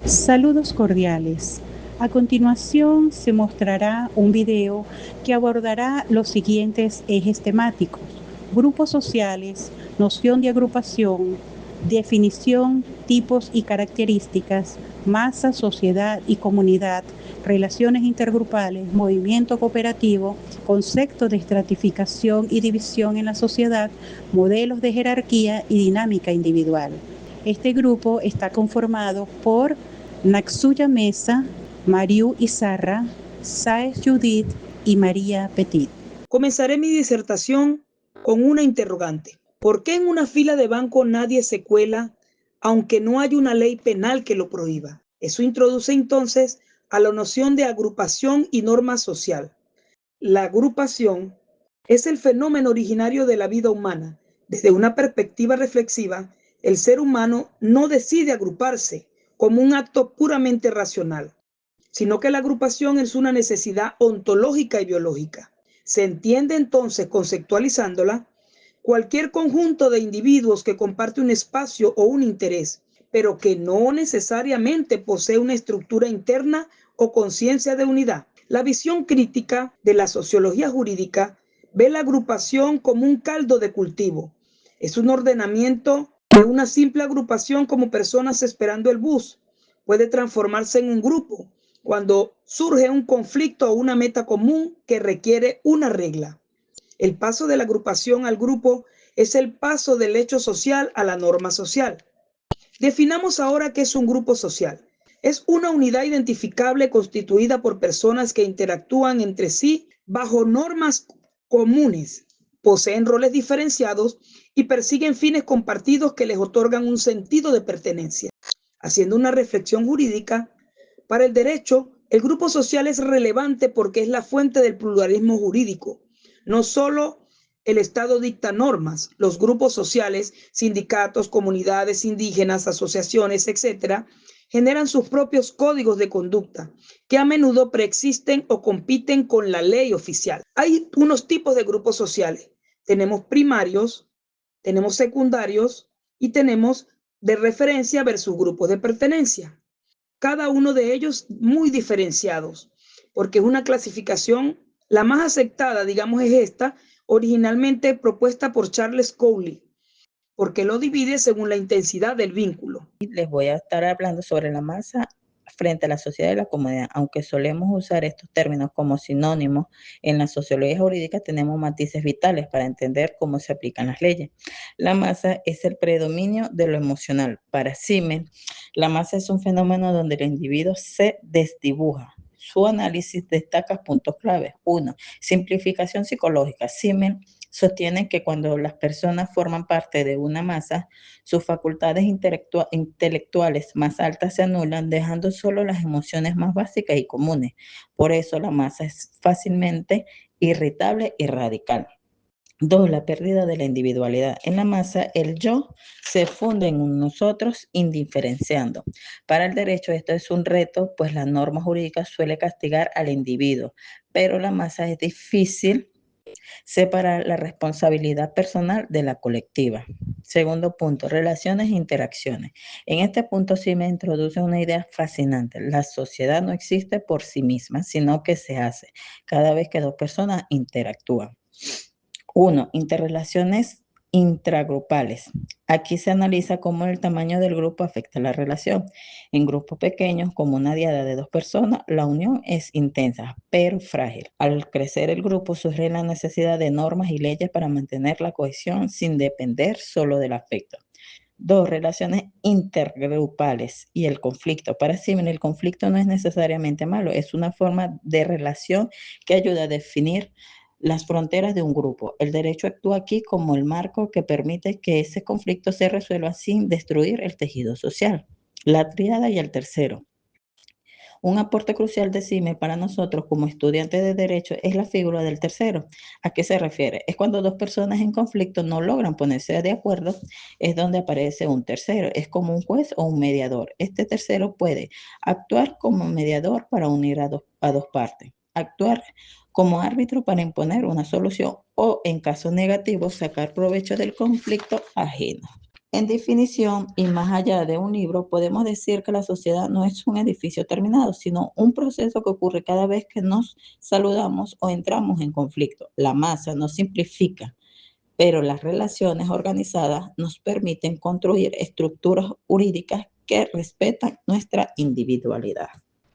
Saludos cordiales. A continuación se mostrará un video que abordará los siguientes ejes temáticos: grupos sociales, noción de agrupación, definición, tipos y características, masa, sociedad y comunidad, relaciones intergrupales, movimiento cooperativo, concepto de estratificación y división en la sociedad, modelos de jerarquía y dinámica individual. Este grupo está conformado por Natsuya Mesa, Mariu Izarra, Sáez Judith y María Petit. Comenzaré mi disertación con una interrogante. ¿Por qué en una fila de banco nadie se cuela, aunque no hay una ley penal que lo prohíba? Eso introduce entonces a la noción de agrupación y norma social. La agrupación es el fenómeno originario de la vida humana. Desde una perspectiva reflexiva, el ser humano no decide agruparse como un acto puramente racional, sino que la agrupación es una necesidad ontológica y biológica. Se entiende entonces, conceptualizándola, cualquier conjunto de individuos que comparte un espacio o un interés, pero que no necesariamente posee una estructura interna o conciencia de unidad. La visión crítica de la sociología jurídica ve la agrupación como un caldo de cultivo. Es un ordenamiento de una simple agrupación como personas esperando el bus. Puede transformarse en un grupo cuando surge un conflicto o una meta común que requiere una regla. El paso de la agrupación al grupo es el paso del hecho social a la norma social. Definamos ahora qué es un grupo social. Es una unidad identificable constituida por personas que interactúan entre sí bajo normas comunes, poseen roles diferenciados y persiguen fines compartidos que les otorgan un sentido de pertenencia. Haciendo una reflexión jurídica, para el derecho, el grupo social es relevante porque es la fuente del pluralismo jurídico. No solo el Estado dicta normas, los grupos sociales, sindicatos, comunidades indígenas, asociaciones, etcétera, generan sus propios códigos de conducta que a menudo preexisten o compiten con la ley oficial. Hay unos tipos de grupos sociales. Tenemos primarios, tenemos secundarios y tenemos de referencia versus grupos de pertenencia. Cada uno de ellos muy diferenciados, porque es una clasificación, la más aceptada, digamos, es esta, originalmente propuesta por Charles Cowley, porque lo divide según la intensidad del vínculo. Les voy a estar hablando sobre la masa frente a la sociedad y la comunidad. Aunque solemos usar estos términos como sinónimos, en la sociología jurídica tenemos matices vitales para entender cómo se aplican las leyes. La masa es el predominio de lo emocional. Para Simmel, la masa es un fenómeno donde el individuo se desdibuja. Su análisis destaca puntos claves. 1. Simplificación psicológica. Simmel sostiene que cuando las personas forman parte de una masa, sus facultades intelectuales más altas se anulan, dejando solo las emociones más básicas y comunes. Por eso la masa es fácilmente irritable y radical. 2. La pérdida de la individualidad. En la masa, el yo se funde en un nosotros indiferenciando. Para el derecho esto es un reto, pues la norma jurídica suele castigar al individuo, pero la masa es difícil separar la responsabilidad personal de la colectiva. Segundo punto, relaciones e interacciones. En este punto sí me introduce una idea fascinante. La sociedad no existe por sí misma, sino que se hace cada vez que dos personas interactúan. 1. Interrelaciones intragrupales. Aquí se analiza cómo el tamaño del grupo afecta la relación. En grupos pequeños, como una diada de dos personas, la unión es intensa, pero frágil. Al crecer el grupo surge la necesidad de normas y leyes para mantener la cohesión sin depender solo del afecto. 2. Relaciones intergrupales y el conflicto. Para Simmel, el conflicto no es necesariamente malo, es una forma de relación que ayuda a definir las fronteras de un grupo. El derecho actúa aquí como el marco que permite que ese conflicto se resuelva sin destruir el tejido social. La tríada y el tercero. Un aporte crucial de Simmel para nosotros como estudiantes de derecho es la figura del tercero. ¿A qué se refiere? Es cuando dos personas en conflicto no logran ponerse de acuerdo, es donde aparece un tercero. Es como un juez o un mediador. Este tercero puede actuar como mediador para unir a dos partes, actuar como árbitro para imponer una solución o, en caso negativo, sacar provecho del conflicto ajeno. En definición, y más allá de un libro, podemos decir que la sociedad no es un edificio terminado, sino un proceso que ocurre cada vez que nos saludamos o entramos en conflicto. La masa nos simplifica, pero las relaciones organizadas nos permiten construir estructuras jurídicas que respetan nuestra individualidad.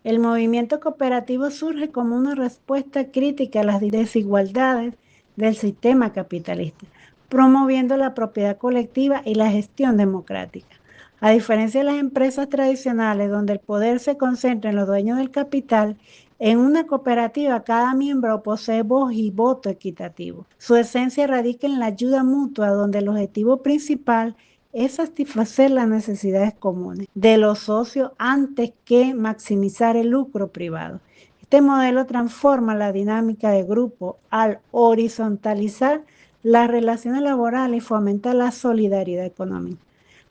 El movimiento cooperativo surge como una respuesta crítica a las desigualdades del sistema capitalista, promoviendo la propiedad colectiva y la gestión democrática. A diferencia de las empresas tradicionales, donde el poder se concentra en los dueños del capital, en una cooperativa cada miembro posee voz y voto equitativo. Su esencia radica en la ayuda mutua, donde el objetivo principal es satisfacer las necesidades comunes de los socios antes que maximizar el lucro privado. Este modelo transforma la dinámica de grupo al horizontalizar las relaciones laborales y fomentar la solidaridad económica.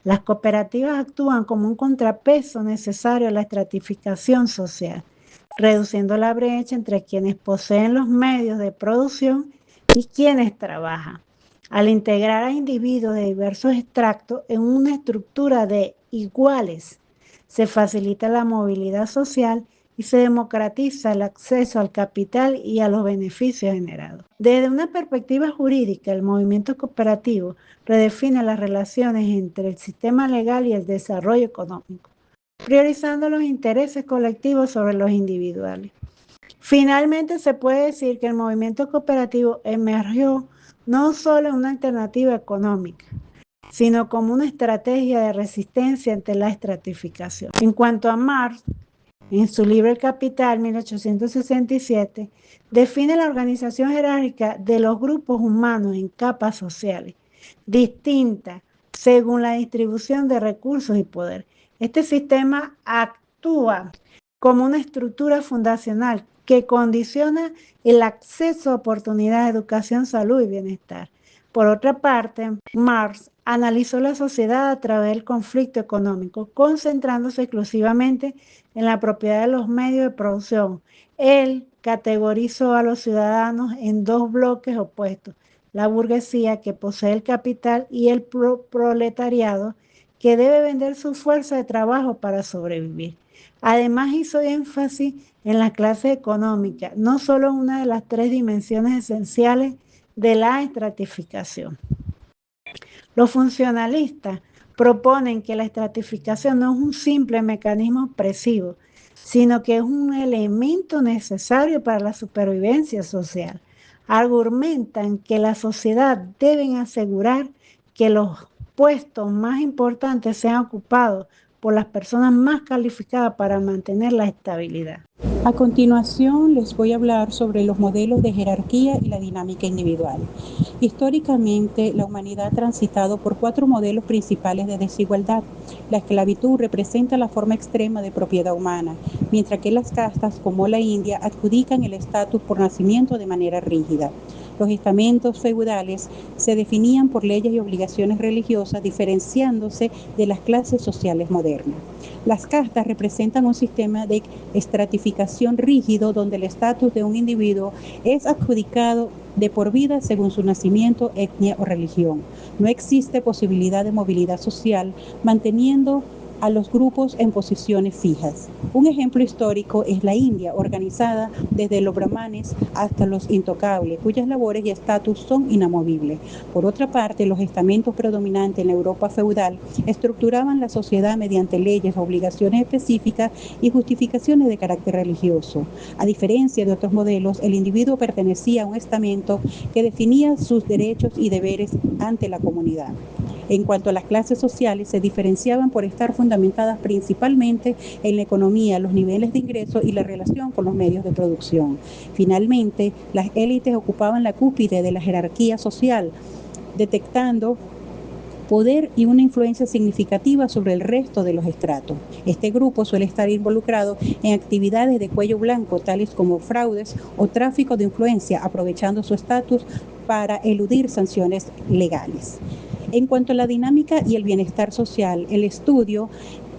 Las cooperativas actúan como un contrapeso necesario a la estratificación social, reduciendo la brecha entre quienes poseen los medios de producción y quienes trabajan. Al integrar a individuos de diversos extractos en una estructura de iguales, se facilita la movilidad social y se democratiza el acceso al capital y a los beneficios generados. Desde una perspectiva jurídica, el movimiento cooperativo redefine las relaciones entre el sistema legal y el desarrollo económico, priorizando los intereses colectivos sobre los individuales. Finalmente, se puede decir que el movimiento cooperativo emergió no solo una alternativa económica, sino como una estrategia de resistencia ante la estratificación. En cuanto a Marx, en su libro El Capital, 1867, define la organización jerárquica de los grupos humanos en capas sociales, distintas según la distribución de recursos y poder. Este sistema actúa como una estructura fundacional que condiciona el acceso a oportunidades de educación, salud y bienestar. Por otra parte, Marx analizó la sociedad a través del conflicto económico, concentrándose exclusivamente en la propiedad de los medios de producción. Él categorizó a los ciudadanos en dos bloques opuestos: la burguesía, que posee el capital, y el proletariado, que debe vender su fuerza de trabajo para sobrevivir. Además, hizo énfasis en las clases económicas, no solo una de las tres dimensiones esenciales de la estratificación. Los funcionalistas proponen que la estratificación no es un simple mecanismo opresivo, sino que es un elemento necesario para la supervivencia social. Argumentan que la sociedad debe asegurar que los puestos más importantes sean ocupados por las personas más calificadas para mantener la estabilidad. A continuación les voy a hablar sobre los modelos de jerarquía y la dinámica individual. Históricamente, la humanidad ha transitado por 4 modelos principales de desigualdad. La esclavitud representa la forma extrema de propiedad humana, mientras que las castas, como la India, adjudican el estatus por nacimiento de manera rígida. Los estamentos feudales se definían por leyes y obligaciones religiosas, diferenciándose de las clases sociales modernas. Las castas representan un sistema de estratificación rígido donde el estatus de un individuo es adjudicado de por vida según su nacimiento, etnia o religión. No existe posibilidad de movilidad social, manteniendo a los grupos en posiciones fijas. Un ejemplo histórico es la India, organizada desde los brahmanes hasta los intocables, cuyas labores y estatus son inamovibles. Por otra parte, los estamentos predominantes en la Europa feudal estructuraban la sociedad mediante leyes, obligaciones específicas y justificaciones de carácter religioso. A diferencia de otros modelos, el individuo pertenecía a un estamento que definía sus derechos y deberes ante la comunidad. En cuanto a las clases sociales, se diferenciaban por estar fundamentadas principalmente en la economía, los niveles de ingreso y la relación con los medios de producción. Finalmente, las élites ocupaban la cúspide de la jerarquía social, detectando poder y una influencia significativa sobre el resto de los estratos. Este grupo suele estar involucrado en actividades de cuello blanco, tales como fraudes o tráfico de influencia, aprovechando su estatus para eludir sanciones legales. En cuanto a la dinámica y el bienestar social, el estudio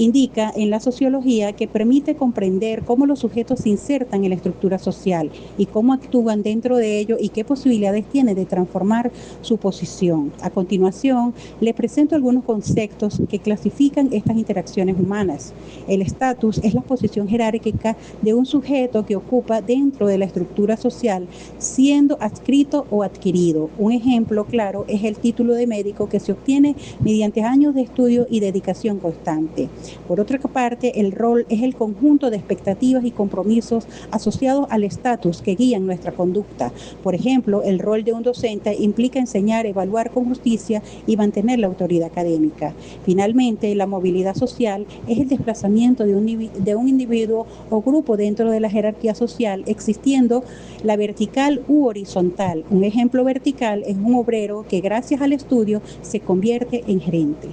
indica en la sociología que permite comprender cómo los sujetos se insertan en la estructura social y cómo actúan dentro de ello y qué posibilidades tiene de transformar su posición. A continuación, les presento algunos conceptos que clasifican estas interacciones humanas. El estatus es la posición jerárquica de un sujeto que ocupa dentro de la estructura social, siendo adscrito o adquirido. Un ejemplo claro es el título de médico que se obtiene mediante años de estudio y dedicación constante. Por otra parte, el rol es el conjunto de expectativas y compromisos asociados al estatus que guían nuestra conducta. Por ejemplo, el rol de un docente implica enseñar, evaluar con justicia y mantener la autoridad académica. Finalmente, la movilidad social es el desplazamiento de un individuo o grupo dentro de la jerarquía social, existiendo la vertical u horizontal. Un ejemplo vertical es un obrero que gracias al estudio se convierte en gerente.